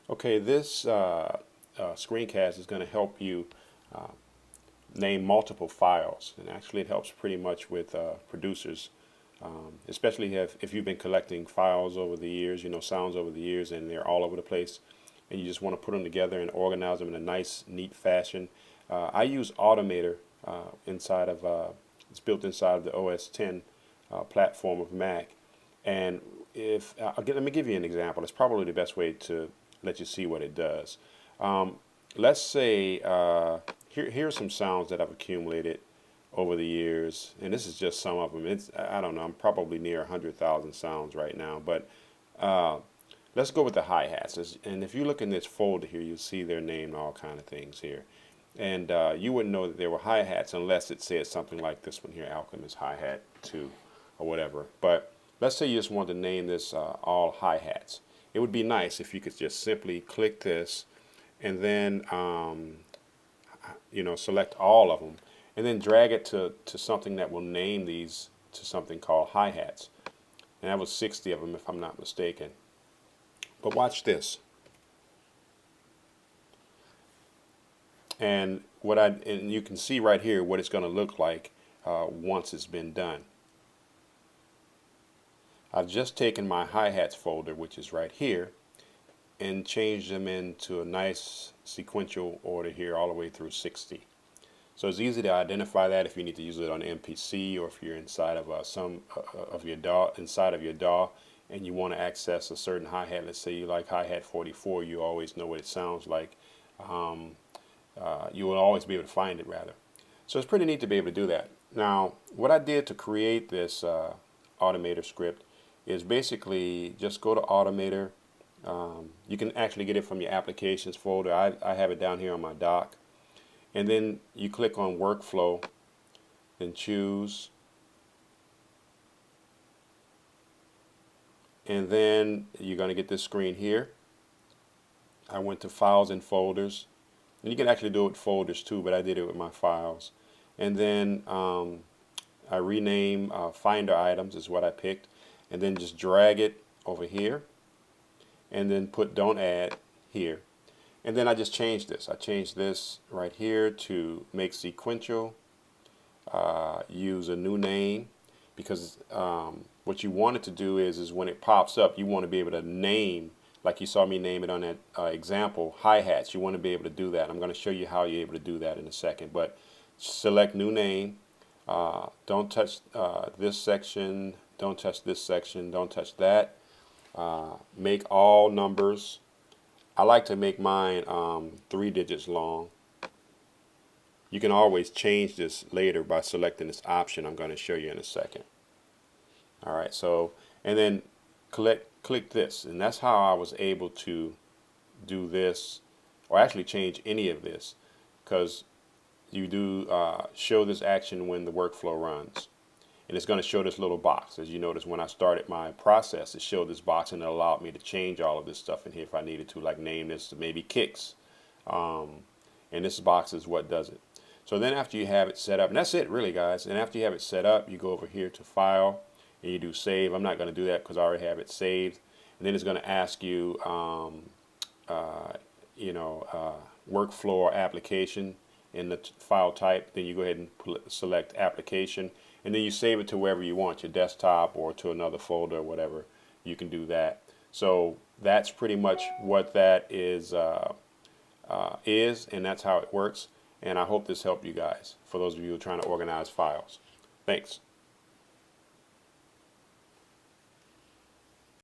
Okay, this screencast is going to help you uh, name multiple files, and actually it helps pretty much with producers, especially if you've been collecting files over the years, sounds over the years, and they're all over the place, and you just want to put them together and organize them in a nice, neat fashion. I use Automator inside of it's built inside of the OS 10 platform of Mac, and if let me give you an example. It's probably the best way to let you see what it does. Um, let's say here's some sounds that I've accumulated over the years, and this is just some of them. I don't know. I'm probably near 100,000 sounds right now, but uh, let's go with the hi-hats. And if you look in this folder here, you'll see their name and all kind of things here. And you wouldn't know that there were hi-hats unless it said something like this one here, Alchemist hi-hat 2 or whatever. But let's say you just want to name this all hi-hats. It would be nice if you could just simply click this and then select all of them and then drag it to something that will name these to something called hi-hats. And that was 60 of them if I'm not mistaken. But watch this. And you can see right here what it's going to look like once it's been done. I've just taken my hi-hats folder, which is right here, and changed them into a nice sequential order here all the way through 60. So it's easy to identify that if you need to use it on MPC, or if you're inside of some of your DAW, and you want to access a certain hi-hat. Let's say you like hi-hat 44, you always know what it sounds like. You will always be able to find it, rather. So it's pretty neat to be able to do that. Now, what I did to create this Automator script is basically just go to Automator. You can actually get it from your applications folder. I have it down here on my dock. And then you click on Workflow, then choose. And then you're going to get this screen here. I went to Files and Folders. And you can actually do it with folders too, but I did it with my files. And then I rename Finder Items is what I picked. And then just drag it over here. And then put Don't Add here. And then I just changed this. I changed this right here to make sequential. Use a new name, because what you want it to do is when it pops up, you want to be able to name, like you saw me name it on that example, hi-hats. You want to be able to do that. I'm going to show you how you're able to do that in a second. But select new name. Don't touch this section. Don't touch this section. Don't touch that. Make all numbers. I like to make mine 3 digits long. You can always change this later by selecting this option I'm going to show you in a second. Alright, so, and then click this, and that's how I was able to do this, or actually change any of this, because you do show this action when the workflow runs. And it's going to show this little box. As you notice, when I started my process, it showed this box, and it allowed me to change all of this stuff in here if I needed to, like name this maybe kicks. And this box is what does it. So then after you have it set up, and that's it really, guys, and after you have it set up, you go over here to File, and you do Save. I'm not going to do that because I already have it saved. And then it's going to ask you, workflow or application in the file type. Then you go ahead and select application, and then you save it to wherever you want, your desktop or to another folder or whatever. You can do that. So that's pretty much what that is, and that's how it works. And I hope this helped you guys, for those of you who are trying to organize files. Thanks.